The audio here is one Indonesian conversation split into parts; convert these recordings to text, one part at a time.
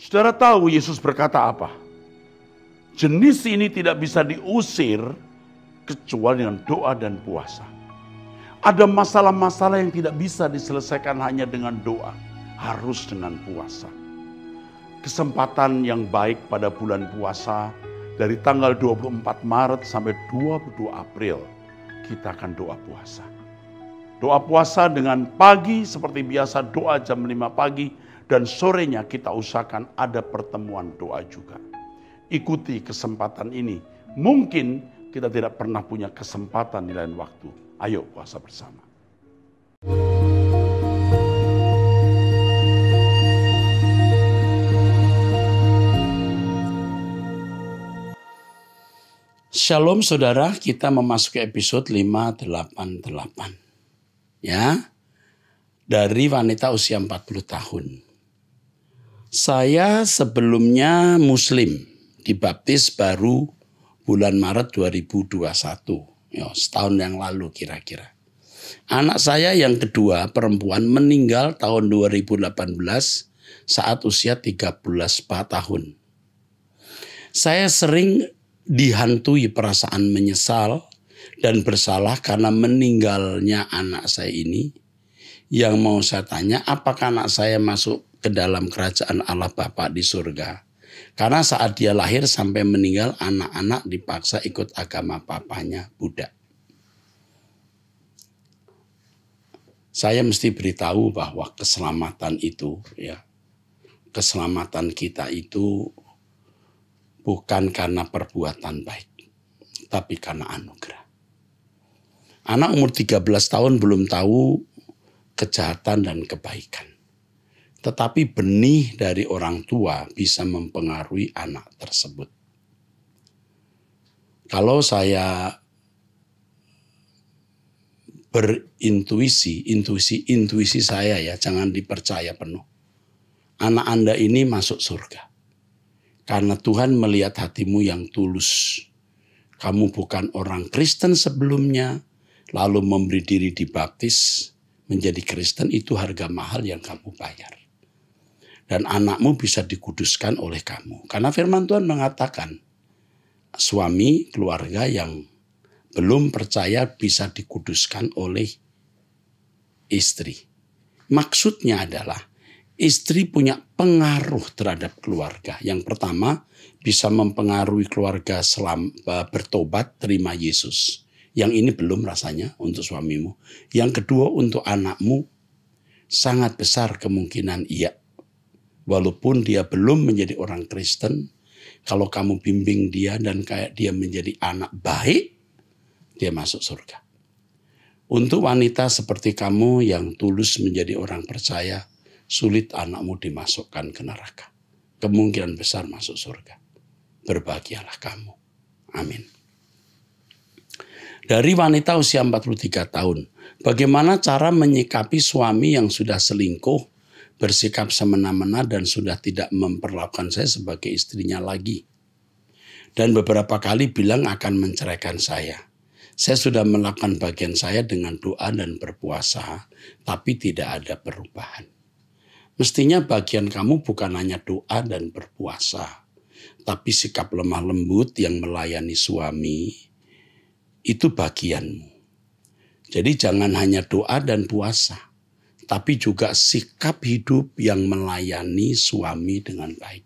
Saudara tahu Yesus berkata apa? Jenis ini tidak bisa diusir kecuali dengan doa dan puasa. Ada masalah-masalah yang tidak bisa diselesaikan hanya dengan doa, harus dengan puasa. Kesempatan yang baik pada bulan puasa dari tanggal 24 Maret sampai 22 April kita akan doa puasa. Doa puasa dengan pagi seperti biasa doa jam 5 pagi dan sorenya kita usahakan ada pertemuan doa juga. Ikuti kesempatan ini. Mungkin kita tidak pernah punya kesempatan di lain waktu. Ayo puasa bersama. Shalom saudara, kita memasuki episode 588. Ya, dari wanita usia 40 tahun. Saya sebelumnya Muslim, dibaptis baru bulan Maret 2021. Ya, setahun yang lalu kira-kira. Anak saya yang kedua perempuan meninggal tahun 2018 saat usia 13 tahun. Saya sering dihantui perasaan menyesal dan bersalah karena meninggalnya anak saya ini. Yang mau saya tanya, apakah anak saya masuk ke dalam kerajaan Allah Bapa di surga? Karena saat dia lahir sampai meninggal, anak-anak dipaksa ikut agama papanya, Buddha. Saya mesti beritahu bahwa keselamatan itu, ya, keselamatan kita itu bukan karena perbuatan baik, tapi karena anugerah. Anak umur 13 tahun belum tahu kejahatan dan kebaikan. Tetapi benih dari orang tua bisa mempengaruhi anak tersebut. Kalau saya intuisi saya ya, jangan dipercaya penuh. Anak Anda ini masuk surga. Karena Tuhan melihat hatimu yang tulus. Kamu bukan orang Kristen sebelumnya, lalu memberi diri dibaptis, menjadi Kristen itu harga mahal yang kamu bayar. Dan anakmu bisa dikuduskan oleh kamu. Karena firman Tuhan mengatakan, suami keluarga yang belum percaya bisa dikuduskan oleh istri. Maksudnya adalah, istri punya pengaruh terhadap keluarga. Yang pertama, bisa mempengaruhi keluarga bertobat, terima Yesus. Yang ini belum rasanya untuk suamimu. Yang kedua, untuk anakmu, sangat besar kemungkinan iya. Walaupun dia belum menjadi orang Kristen, kalau kamu bimbing dia dan kayak dia menjadi anak baik, dia masuk surga. Untuk wanita seperti kamu yang tulus menjadi orang percaya, sulit anakmu dimasukkan ke neraka. Kemungkinan besar masuk surga. Berbahagialah kamu. Amin. Dari wanita usia 43 tahun, bagaimana cara menyikapi suami yang sudah selingkuh, bersikap semena-mena dan sudah tidak memperlakukan saya sebagai istrinya lagi. Dan beberapa kali bilang akan menceraikan saya. Saya sudah melakukan bagian saya dengan doa dan berpuasa, tapi tidak ada perubahan. Mestinya bagian kamu bukan hanya doa dan berpuasa, tapi sikap lemah lembut yang melayani suami, itu bagianmu. Jadi jangan hanya doa dan puasa, tapi juga sikap hidup yang melayani suami dengan baik.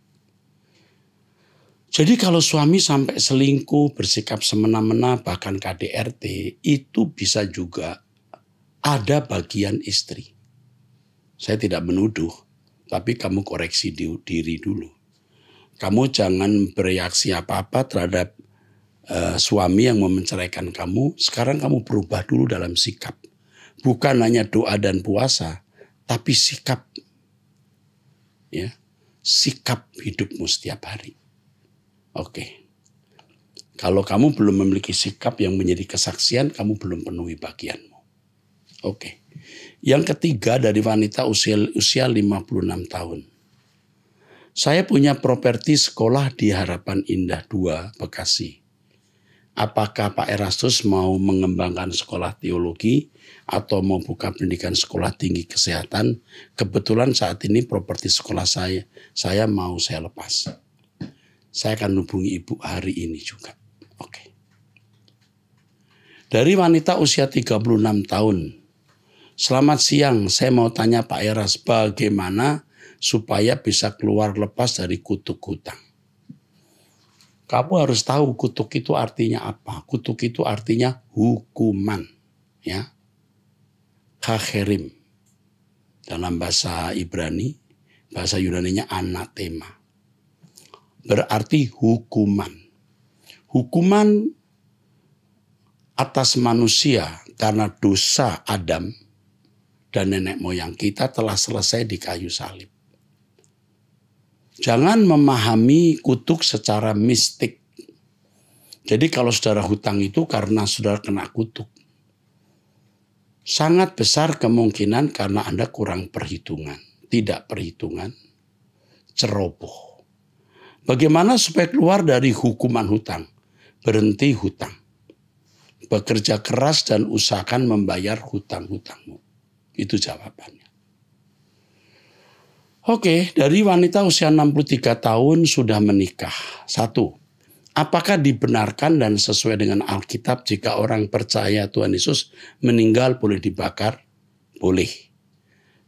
Jadi kalau suami sampai selingkuh, bersikap semena-mena, bahkan KDRT, itu bisa juga ada bagian istri. Saya tidak menuduh, tapi kamu koreksi diri dulu. Kamu jangan bereaksi apa-apa terhadap suami yang mau menceraikan kamu. Sekarang kamu berubah dulu dalam sikap. Bukan hanya doa dan puasa, tapi sikap. Ya, sikap hidupmu setiap hari. Oke. Kalau kamu belum memiliki sikap yang menjadi kesaksian, kamu belum penuhi bagianmu. Oke. Yang ketiga dari wanita usia 56 tahun. Saya punya properti sekolah di Harapan Indah 2, Bekasi. apakah Pak Erastus mau mengembangkan sekolah teologi atau mau buka pendidikan sekolah tinggi kesehatan. Kebetulan saat ini properti sekolah saya mau saya lepas. Saya akan hubungi ibu hari ini juga. Oke. Dari wanita usia 36 tahun. Selamat siang, saya mau tanya Pak Eras, bagaimana supaya bisa keluar lepas dari kutuk hutang? Kamu harus tahu kutuk itu artinya apa. Kutuk itu artinya hukuman. Ya. Kacherim. Dalam bahasa Ibrani, bahasa Yunaninya anathema. Berarti hukuman. Hukuman atas manusia karena dosa Adam dan nenek moyang kita telah selesai di kayu salib. Jangan memahami kutuk secara mistik. Jadi kalau saudara hutang itu karena saudara kena kutuk. Sangat besar kemungkinan karena Anda kurang perhitungan. Tidak perhitungan, ceroboh. Bagaimana supaya keluar dari hukuman hutang? Berhenti hutang. Bekerja keras dan usahakan membayar hutang-hutangmu. Itu jawabannya. Oke, dari wanita usia 63 tahun sudah menikah. 1. Apakah dibenarkan dan sesuai dengan Alkitab jika orang percaya Tuhan Yesus meninggal boleh dibakar? Boleh.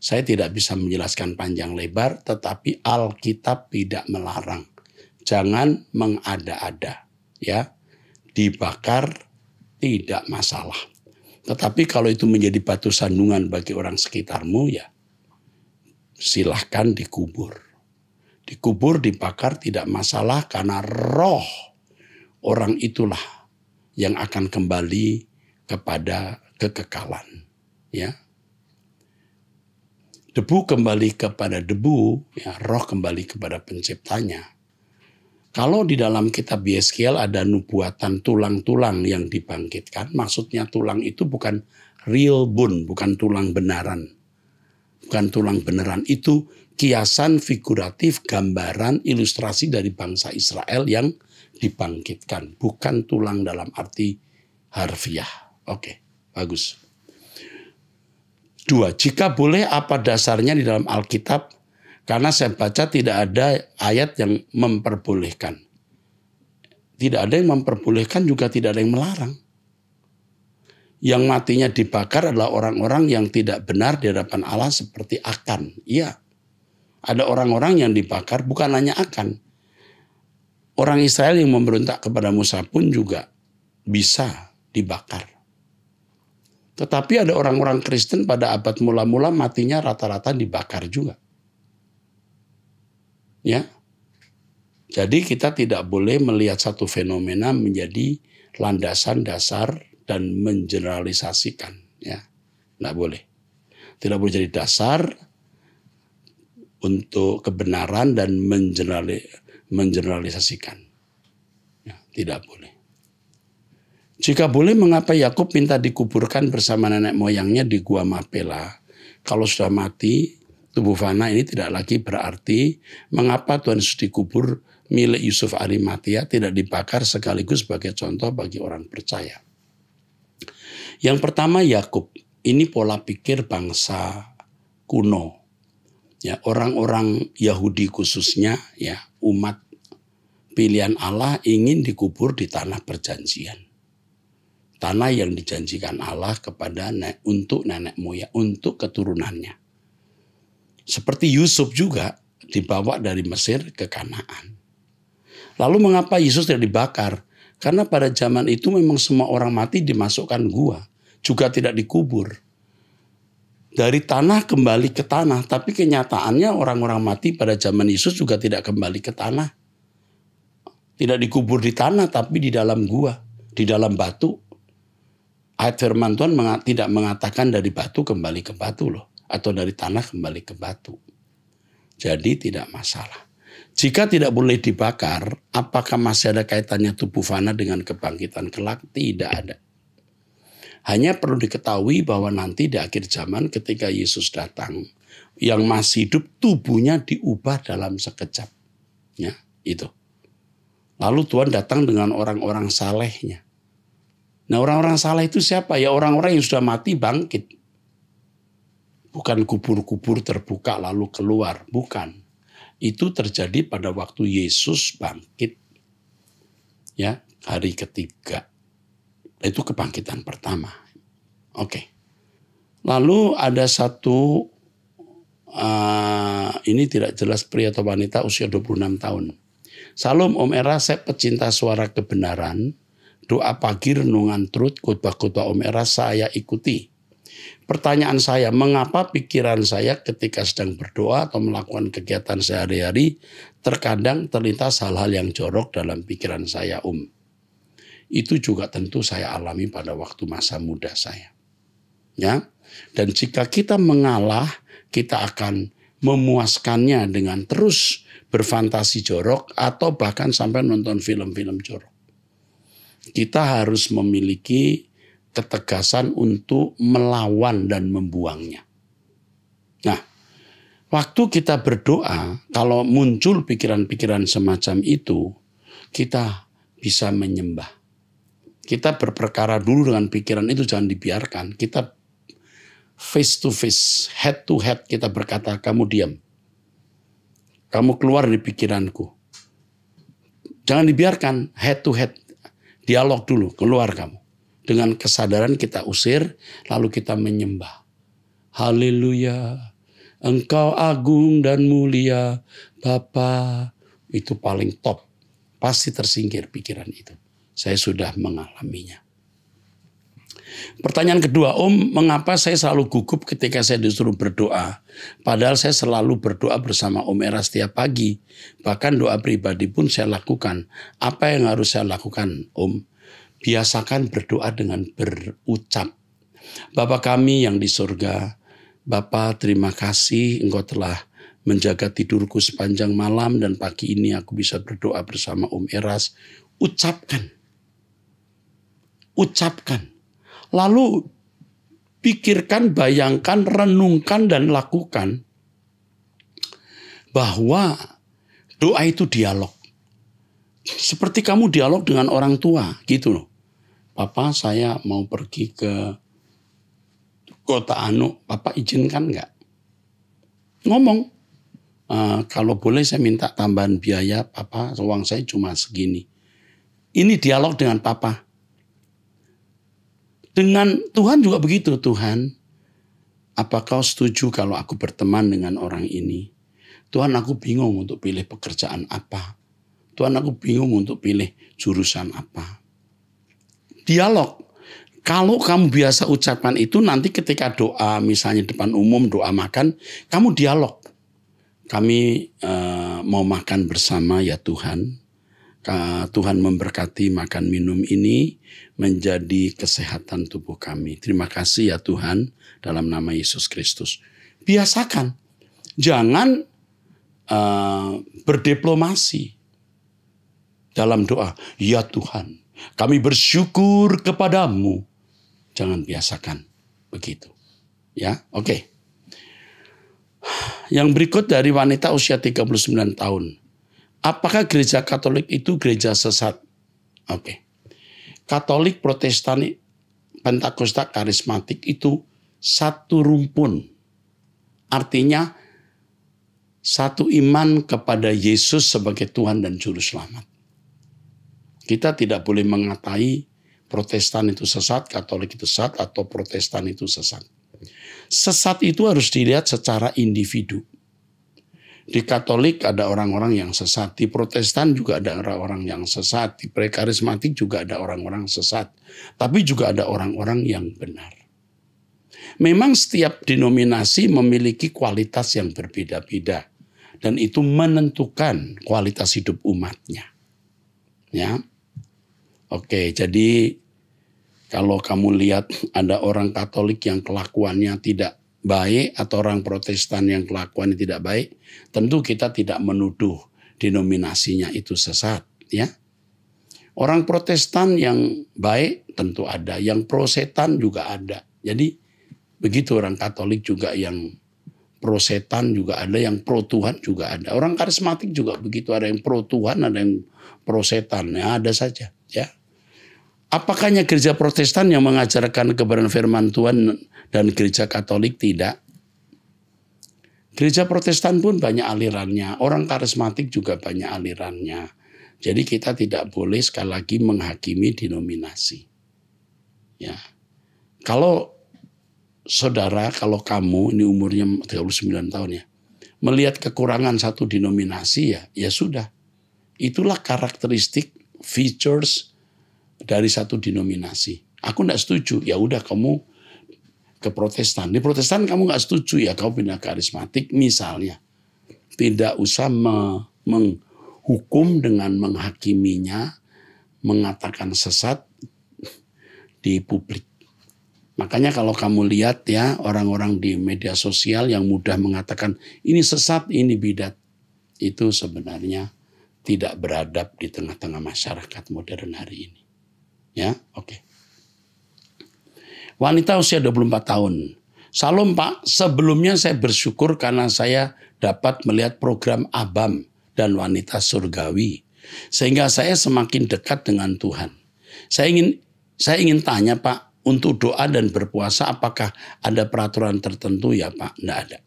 Saya tidak bisa menjelaskan panjang lebar, tetapi Alkitab tidak melarang. Jangan mengada-ada, ya. Dibakar tidak masalah. Tetapi kalau itu menjadi batu sandungan bagi orang sekitarmu, ya silahkan dikubur. Dikubur, dibakar tidak masalah karena roh orang itulah yang akan kembali kepada kekekalan. Ya. Debu kembali kepada debu, ya, roh kembali kepada penciptanya. Kalau di dalam kitab Yeskiel ada nubuatan tulang-tulang yang dibangkitkan, maksudnya tulang itu bukan real bone, bukan tulang benaran. Bukan tulang beneran, itu kiasan figuratif, gambaran, ilustrasi dari bangsa Israel yang dibangkitkan. Bukan tulang dalam arti harfiah. Oke, bagus. 2. Jika boleh apa dasarnya di dalam Alkitab? Karena saya baca tidak ada ayat yang memperbolehkan. Tidak ada yang memperbolehkan, juga tidak ada yang melarang. Yang matinya dibakar adalah orang-orang yang tidak benar di hadapan Allah seperti Akan. Iya, ada orang-orang yang dibakar, bukan hanya Akan. Orang Israel yang memberontak kepada Musa pun juga bisa dibakar. Tetapi ada orang-orang Kristen pada abad mula-mula matinya rata-rata dibakar juga. Ya, jadi kita tidak boleh melihat satu fenomena menjadi landasan dasar dan mengeneralisasikan, ya, nggak boleh. Tidak boleh jadi dasar untuk kebenaran dan mengeneralisasikan, ya, tidak boleh. Jika boleh, mengapa Yakub minta dikuburkan bersama nenek moyangnya di Gua Mapela? Kalau sudah mati, tubuh fana ini tidak lagi berarti. Mengapa Tuhan Yesus dikubur milik Yusuf Arimatia tidak dibakar sekaligus sebagai contoh bagi orang percaya? Yang pertama, Yakub ini pola pikir bangsa kuno, ya, orang-orang Yahudi khususnya, ya, umat pilihan Allah ingin dikubur di tanah perjanjian, tanah yang dijanjikan Allah kepada untuk nenek moyang, untuk keturunannya. Seperti Yusuf juga dibawa dari Mesir ke Kanaan. Lalu mengapa Yesus tidak dibakar? Karena pada zaman itu memang semua orang mati dimasukkan gua, juga tidak dikubur. Dari tanah kembali ke tanah, tapi kenyataannya orang-orang mati pada zaman Yesus juga tidak kembali ke tanah. Tidak dikubur di tanah, tapi di dalam gua, di dalam batu. Ayat firman Tuhan tidak mengatakan dari batu kembali ke batu loh, atau dari tanah kembali ke batu. Jadi tidak masalah. Jika tidak boleh dibakar, apakah masih ada kaitannya tubuh fana dengan kebangkitan kelak? Tidak ada. Hanya perlu diketahui bahwa nanti di akhir zaman ketika Yesus datang, yang masih hidup tubuhnya diubah dalam sekejap. Ya, itu. Lalu Tuhan datang dengan orang-orang salehnya. Nah, orang-orang salah itu siapa? Ya orang-orang yang sudah mati bangkit. Bukan kubur-kubur terbuka lalu keluar, bukan. Itu terjadi pada waktu Yesus bangkit. Ya, hari ketiga. Itu kebangkitan pertama. Oke. Lalu ada satu ini tidak jelas pria atau wanita usia 26 tahun. Salam Om Era, saya pecinta suara kebenaran. Doa pagi, renungan truth, khotbah-khotbah Om Era saya ikuti. Pertanyaan saya, mengapa pikiran saya ketika sedang berdoa atau melakukan kegiatan sehari-hari terkadang terlintas hal-hal yang jorok dalam pikiran saya, Om? Itu juga tentu saya alami pada waktu masa muda saya. Ya, dan jika kita mengalah, kita akan memuaskannya dengan terus berfantasi jorok atau bahkan sampai nonton film-film jorok. Kita harus memiliki ketegasan untuk melawan dan membuangnya. Nah, waktu kita berdoa, kalau muncul pikiran-pikiran semacam itu, kita bisa menyembah. Kita berperkara dulu dengan pikiran itu, jangan dibiarkan. Kita face to face, head to head, kita berkata, kamu diam. Kamu keluar dari pikiranku. Jangan dibiarkan, head to head. Dialog dulu, keluar kamu. Dengan kesadaran kita usir, lalu kita menyembah. Haleluya, Engkau agung dan mulia, Bapa. Itu paling top. Pasti tersingkir pikiran itu. Saya sudah mengalaminya. Pertanyaan kedua, Om, mengapa saya selalu gugup ketika saya disuruh berdoa? Padahal saya selalu berdoa bersama Om Era setiap pagi. Bahkan doa pribadi pun saya lakukan. Apa yang harus saya lakukan, Om? Biasakan berdoa dengan berucap. Bapa kami yang di surga, Bapa terima kasih Engkau telah menjaga tidurku sepanjang malam dan pagi ini aku bisa berdoa bersama Om Eras. Ucapkan. Ucapkan. Lalu pikirkan, bayangkan, renungkan dan lakukan bahwa doa itu dialog. Seperti kamu dialog dengan orang tua gitu loh. Papa saya mau pergi ke kota Anu, Papa izinkan nggak? Ngomong, kalau boleh saya minta tambahan biaya, Papa uang saya cuma segini. Ini dialog dengan Papa. Dengan Tuhan juga begitu, Tuhan. Apa kau setuju kalau aku berteman dengan orang ini? Tuhan, aku bingung untuk pilih pekerjaan apa. Tuhan, aku bingung untuk pilih jurusan apa. Dialog. Kalau kamu biasa ucapan itu, nanti ketika doa, misalnya depan umum, doa makan, kamu dialog. Kami mau makan bersama ya Tuhan. Tuhan memberkati makan minum ini menjadi kesehatan tubuh kami. Terima kasih ya Tuhan dalam nama Yesus Kristus. Biasakan. Jangan berdiplomasi dalam doa. Ya Tuhan, kami bersyukur kepadamu. Jangan biasakan begitu. Ya, oke. Yang berikut dari wanita usia 39 tahun. Apakah gereja Katolik itu gereja sesat? Oke. Katolik, Protestan, Pentakosta, Karismatik itu satu rumpun. Artinya satu iman kepada Yesus sebagai Tuhan dan Juru Selamat. Kita tidak boleh mengatai Protestan itu sesat, Katolik itu sesat, atau Protestan itu sesat. Sesat itu harus dilihat secara individu. Di Katolik ada orang-orang yang sesat, di Protestan juga ada orang-orang yang sesat, di Karismatik juga ada orang-orang sesat, tapi juga ada orang-orang yang benar. Memang setiap denominasi memiliki kualitas yang berbeda-beda, dan itu menentukan kualitas hidup umatnya. Ya, oke, jadi kalau kamu lihat ada orang Katolik yang kelakuannya tidak baik atau orang Protestan yang kelakuannya tidak baik, tentu kita tidak menuduh denominasinya itu sesat, ya. Orang Protestan yang baik tentu ada, yang pro-setan juga ada. Jadi begitu orang Katolik juga yang pro-setan juga ada, yang pro-Tuhan juga ada. Orang Karismatik juga begitu, ada yang pro-Tuhan, ada yang pro-setan, ya ada saja, ya. Apakah hanya gereja Protestan yang mengajarkan kebenaran firman Tuhan dan gereja Katolik? Tidak. Gereja Protestan pun banyak alirannya. Orang karismatik juga banyak alirannya. Jadi kita tidak boleh sekali lagi menghakimi denominasi. Ya. Kalau saudara, kalau kamu, ini umurnya 39 tahun ya, melihat kekurangan satu denominasi ya sudah. Itulah karakteristik, features dari satu denominasi. Aku enggak setuju, ya udah kamu ke Protestan. Di Protestan kamu enggak setuju, ya kamu pindah karismatik misalnya. Tidak usah menghukum dengan menghakiminya, mengatakan sesat di publik. Makanya kalau kamu lihat ya orang-orang di media sosial yang mudah mengatakan ini sesat, ini bidat, itu sebenarnya tidak beradab di tengah-tengah masyarakat modern hari ini. Ya, oke. Wanita usia 24 tahun. Salam Pak, sebelumnya saya bersyukur karena saya dapat melihat program ABAM dan Wanita Surgawi. Sehingga saya semakin dekat dengan Tuhan. Saya ingin tanya Pak, untuk doa dan berpuasa apakah ada peraturan tertentu ya Pak? Tidak ada.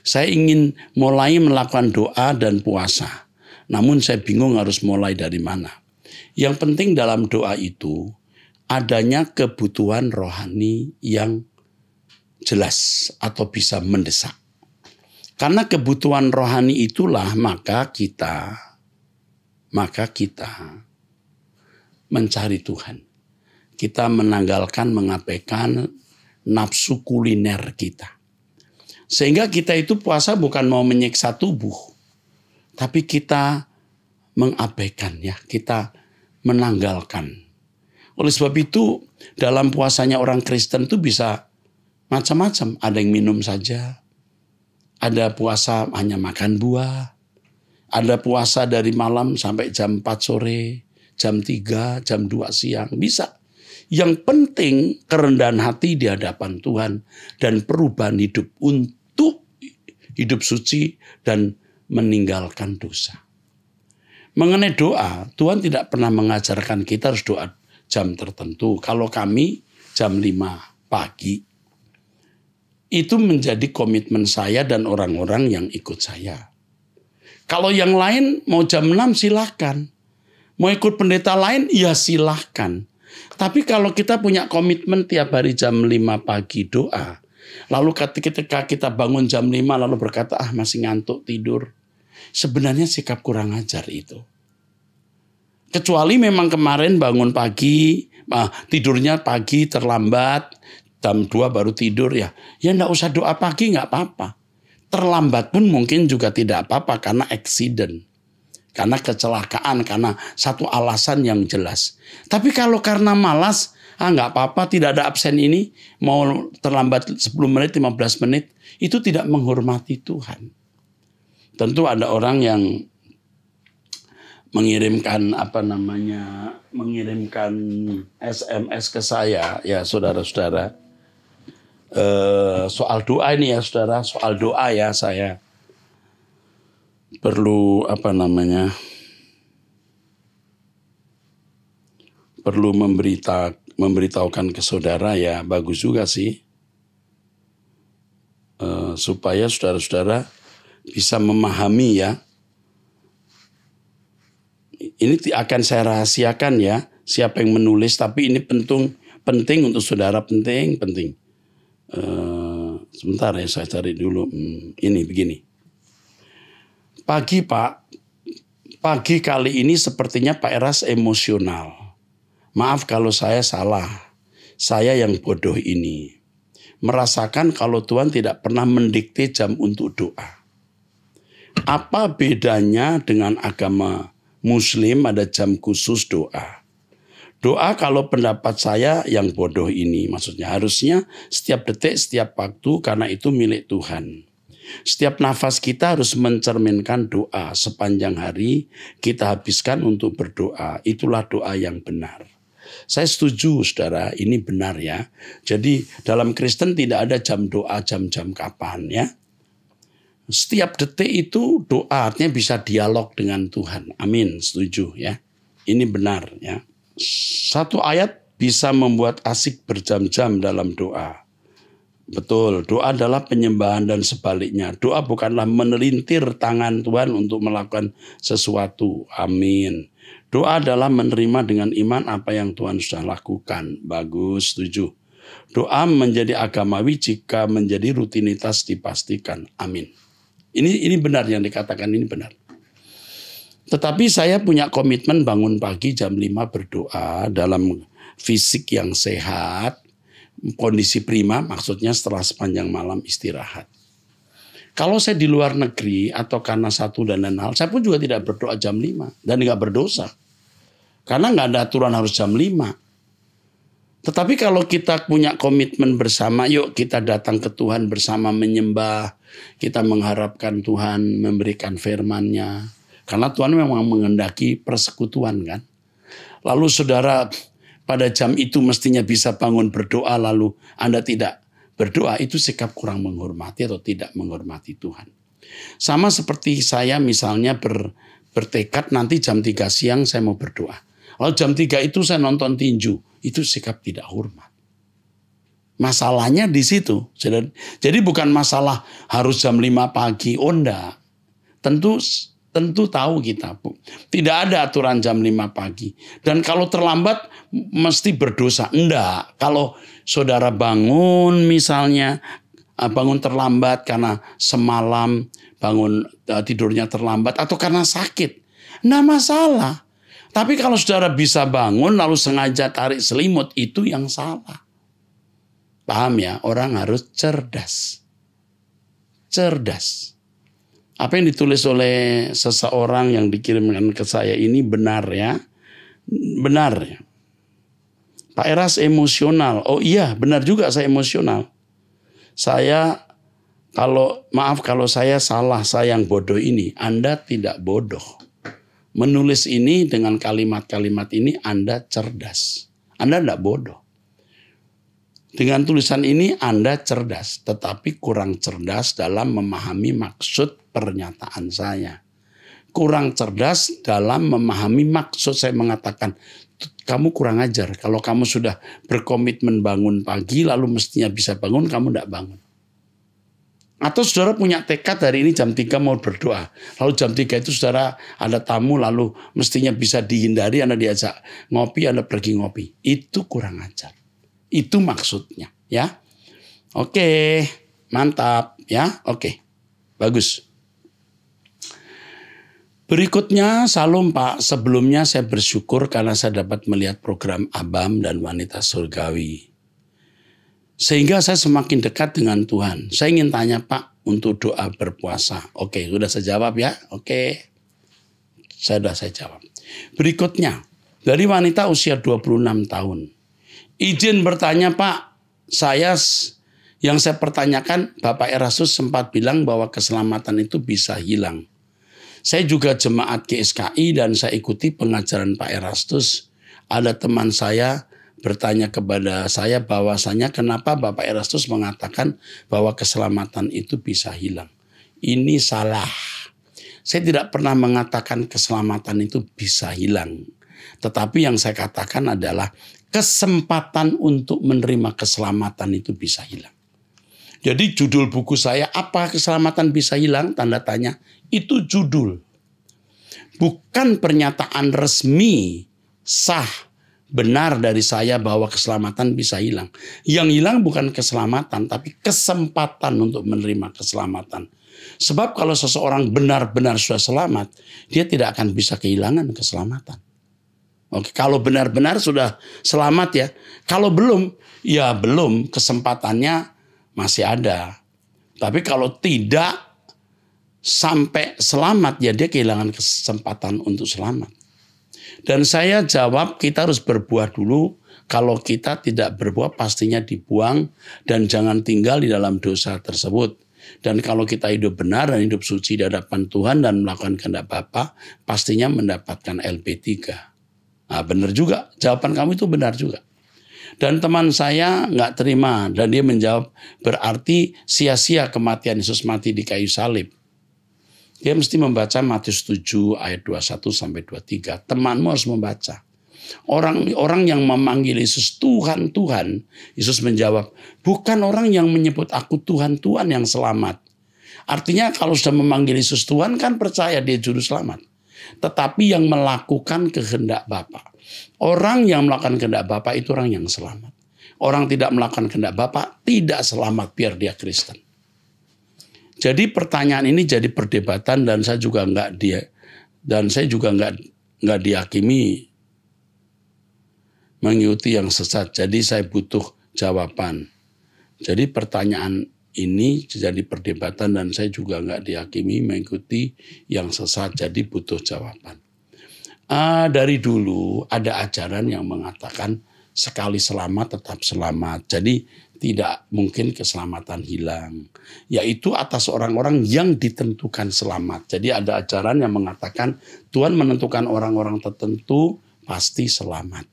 Saya ingin mulai melakukan doa dan puasa. Namun saya bingung harus mulai dari mana. Yang penting dalam doa itu adanya kebutuhan rohani yang jelas atau bisa mendesak. Karena kebutuhan rohani itulah maka kita mencari Tuhan. Kita menanggalkan, mengabaikan nafsu kuliner kita. Sehingga kita itu puasa bukan mau menyiksa tubuh, tapi kita mengabaikan ya, kita menanggalkan. Oleh sebab itu dalam puasanya orang Kristen itu bisa macam-macam. Ada yang minum saja, ada puasa hanya makan buah, ada puasa dari malam sampai jam 4 sore, jam 3, jam 2 siang, bisa. Yang penting kerendahan hati di hadapan Tuhan dan perubahan hidup untuk hidup suci dan meninggalkan dosa. Mengenai doa, Tuhan tidak pernah mengajarkan kita harus doa jam tertentu. Kalau kami jam 5 pagi, itu menjadi komitmen saya dan orang-orang yang ikut saya. Kalau yang lain mau jam 6 silahkan. Mau ikut pendeta lain, ya silahkan. Tapi kalau kita punya komitmen tiap hari jam 5 pagi doa, lalu ketika kita bangun jam 5 lalu berkata, masih ngantuk tidur. Sebenarnya sikap kurang ajar itu. Kecuali memang kemarin bangun pagi, tidurnya pagi terlambat, jam 2 baru tidur ya enggak usah doa pagi, enggak apa-apa. Terlambat pun mungkin juga tidak apa-apa karena accident. Karena kecelakaan, karena satu alasan yang jelas. Tapi kalau karena malas, enggak apa-apa, tidak ada absen ini, mau terlambat 10 menit, 15 menit, itu tidak menghormati Tuhan. Tentu ada orang yang mengirimkan SMS ke saya, ya saudara-saudara. Soal doa ini ya saudara, soal doa ya saya perlu perlu memberitahukan ke saudara ya, bagus juga sih supaya saudara-saudara bisa memahami ya. Ini akan saya rahasiakan ya siapa yang menulis, tapi ini penting untuk saudara, penting. Sebentar ya saya cari dulu. Ini begini. Pagi Pak, pagi kali ini sepertinya Pak Eras emosional. Maaf kalau saya salah. Saya yang bodoh ini. Merasakan kalau Tuhan tidak pernah mendikte jam untuk doa. Apa bedanya dengan agama Muslim ada jam khusus doa? Doa kalau pendapat saya yang bodoh ini. Maksudnya harusnya setiap detik, setiap waktu karena itu milik Tuhan. Setiap nafas kita harus mencerminkan doa. Sepanjang hari kita habiskan untuk berdoa. Itulah doa yang benar. Saya setuju saudara, ini benar ya. Jadi dalam Kristen tidak ada jam doa, jam-jam kapan ya. Setiap detik itu doa, artinya bisa dialog dengan Tuhan. Amin, setuju ya. ini benar ya. Satu ayat bisa membuat asik berjam-jam dalam doa. Betul, doa adalah penyembahan dan sebaliknya. Doa bukanlah menelintir tangan Tuhan untuk melakukan sesuatu. Amin. Doa adalah menerima dengan iman apa yang Tuhan sudah lakukan. Bagus, setuju. Doa menjadi agamawi jika menjadi rutinitas dipastikan. Amin. Ini benar yang dikatakan, ini benar. Tetapi saya punya komitmen bangun pagi jam 5 berdoa dalam fisik yang sehat, kondisi prima, maksudnya setelah sepanjang malam istirahat. Kalau saya di luar negeri atau karena satu dan lain hal, saya pun juga tidak berdoa jam 5 dan nggak berdosa. Karena nggak ada aturan harus jam 5. Tetapi kalau kita punya komitmen bersama, yuk kita datang ke Tuhan bersama menyembah, kita mengharapkan Tuhan memberikan firman-Nya. Karena Tuhan memang menghendaki persekutuan kan. Lalu saudara pada jam itu mestinya bisa bangun berdoa lalu Anda tidak berdoa, itu sikap kurang menghormati atau tidak menghormati Tuhan. Sama seperti saya misalnya bertekad nanti jam 3 siang saya mau berdoa. Lalu jam 3 itu saya nonton tinju, itu sikap tidak hormat. Masalahnya di situ. Jadi bukan masalah harus jam 5 pagi, enggak. Tentu tahu kita, tidak ada aturan jam 5 pagi. Dan kalau terlambat mesti berdosa. Enggak. Kalau saudara bangun misalnya, bangun terlambat karena semalam tidurnya terlambat atau karena sakit, enggak masalah. Tapi kalau saudara bisa bangun lalu sengaja tarik selimut, itu yang salah. Paham ya? Orang harus cerdas. Cerdas. Apa yang ditulis oleh seseorang yang dikirimkan ke saya ini benar ya. Benar ya. Pak Eras emosional. Oh iya, benar juga saya emosional. Maaf kalau saya salah, saya yang bodoh ini. Anda tidak bodoh. Menulis ini dengan kalimat-kalimat ini Anda cerdas. Anda tidak bodoh. Dengan tulisan ini Anda cerdas, tetapi kurang cerdas dalam memahami maksud pernyataan saya. Kurang cerdas dalam memahami maksud saya mengatakan, kamu kurang ajar. Kalau kamu sudah berkomitmen bangun pagi, lalu mestinya bisa bangun, kamu tidak bangun. Atau saudara punya tekad hari ini jam 3 mau berdoa. Lalu jam 3 itu saudara ada tamu, lalu mestinya bisa dihindari, Anda diajak ngopi, Anda pergi ngopi. Itu kurang ajar. Itu maksudnya ya. Oke, mantap ya. Oke, bagus. Berikutnya Salum Pak, sebelumnya saya bersyukur karena saya dapat melihat program Abam dan Wanita Surgawi. Sehingga saya semakin dekat dengan Tuhan. Saya ingin tanya Pak untuk doa berpuasa. Oke, sudah saya jawab ya. Oke, saya jawab. Berikutnya, dari wanita usia 26 tahun. Izin bertanya Pak, yang saya pertanyakan, Bapak Erastus sempat bilang bahwa keselamatan itu bisa hilang. Saya juga jemaat GSKI dan saya ikuti pengajaran Pak Erastus. Ada teman saya bertanya kepada saya bahwasanya kenapa Bapak Erastus mengatakan bahwa keselamatan itu bisa hilang. Ini salah. Saya tidak pernah mengatakan keselamatan itu bisa hilang. Tetapi yang saya katakan adalah kesempatan untuk menerima keselamatan itu bisa hilang. Jadi judul buku saya, apa keselamatan bisa hilang? Tanda tanya. Itu judul. Bukan pernyataan resmi, sah, benar dari saya bahwa keselamatan bisa hilang. Yang hilang bukan keselamatan, tapi kesempatan untuk menerima keselamatan. Sebab kalau seseorang benar-benar sudah selamat, dia tidak akan bisa kehilangan keselamatan. Oke, kalau benar-benar sudah selamat ya. Kalau belum, ya belum, kesempatannya masih ada. Tapi kalau tidak sampai selamat, ya dia kehilangan kesempatan untuk selamat. Dan saya jawab, kita harus berbuah dulu. Kalau kita tidak berbuah, pastinya dibuang dan jangan tinggal di dalam dosa tersebut. Dan kalau kita hidup benar dan hidup suci di hadapan Tuhan dan melakukan kehendak Bapa, pastinya mendapatkan LP3. Nah, benar juga, jawaban kamu itu benar juga. Dan teman saya nggak terima dan dia menjawab, berarti sia-sia kematian Yesus mati di kayu salib. Dia mesti membaca Matius 7 ayat 21 sampai 23. Temanmu harus membaca. Orang yang memanggil Yesus Tuhan, Tuhan. Yesus menjawab, bukan orang yang menyebut aku Tuhan, Tuhan yang selamat. Artinya kalau sudah memanggil Yesus Tuhan kan percaya dia juru selamat. Tetapi yang melakukan kehendak Bapa. Orang yang melakukan kehendak Bapa itu orang yang selamat. Orang tidak melakukan kehendak Bapa tidak selamat biar dia Kristen. Jadi pertanyaan ini jadi perdebatan dan saya juga nggak dihakimi mengikuti yang sesat. Jadi saya butuh jawaban. Jadi pertanyaan ini jadi perdebatan dan saya juga nggak dihakimi mengikuti yang sesat. Jadi butuh jawaban. Dari dulu ada ajaran yang mengatakan sekali selamat tetap selamat. Jadi tidak mungkin keselamatan hilang. Yaitu atas orang-orang yang ditentukan selamat. Jadi ada ajaran yang mengatakan Tuhan menentukan orang-orang tertentu pasti selamat.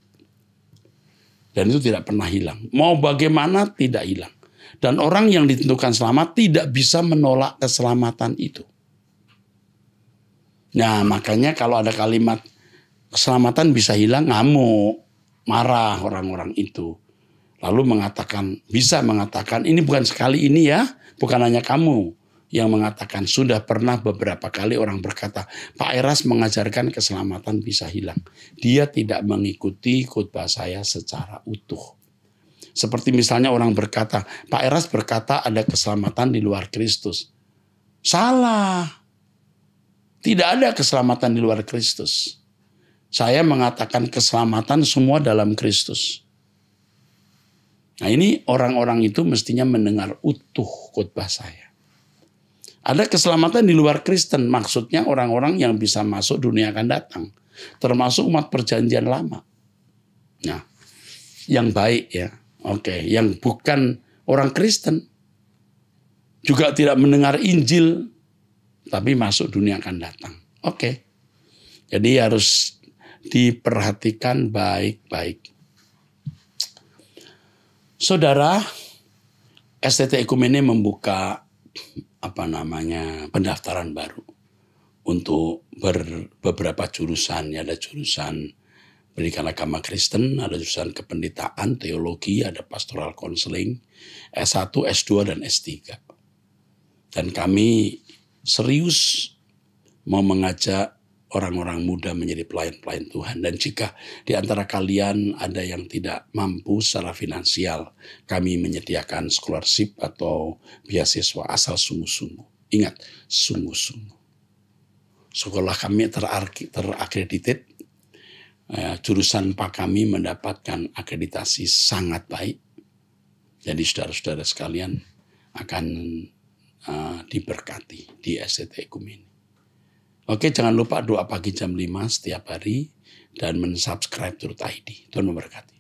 Dan itu tidak pernah hilang. Mau bagaimana tidak hilang. Dan orang yang ditentukan selamat tidak bisa menolak keselamatan itu. Nah makanya kalau ada kalimat keselamatan bisa hilang, ngamuk, marah orang-orang itu. Lalu bisa mengatakan ini bukan sekali ini ya, bukan hanya kamu yang mengatakan. Sudah pernah beberapa kali orang berkata, Pak Eras mengajarkan keselamatan bisa hilang. Dia tidak mengikuti khotbah saya secara utuh. Seperti misalnya orang berkata, Pak Eras berkata ada keselamatan di luar Kristus. Salah. Tidak ada keselamatan di luar Kristus. Saya mengatakan keselamatan semua dalam Kristus. Nah ini orang-orang itu mestinya mendengar utuh khotbah saya. Ada keselamatan di luar Kristen, maksudnya orang-orang yang bisa masuk dunia akan datang. Termasuk umat perjanjian lama. Nah, yang baik ya. Oke, yang bukan orang Kristen. Juga tidak mendengar Injil, tapi masuk dunia akan datang. Oke. Jadi harus diperhatikan baik-baik. Saudara, STT Ekumene membuka pendaftaran baru untuk beberapa jurusan. Ada jurusan pendidikan agama Kristen, ada jurusan kependetaan, teologi, ada pastoral counseling, S1, S2 dan S3. Dan kami serius mau mengajak orang-orang muda menjadi pelayan-pelayan Tuhan. Dan jika di antara kalian ada yang tidak mampu secara finansial, kami menyediakan scholarship atau beasiswa asal sungguh-sungguh. Ingat, sungguh-sungguh. Sekolah kami terakredited. Jurusan Pak kami mendapatkan akreditasi sangat baik. Jadi saudara-saudara sekalian akan diberkati di STT Ekumene. Oke, jangan lupa doa pagi jam 5 setiap hari dan mensubscribe Turut ID. Tuhan memberkati.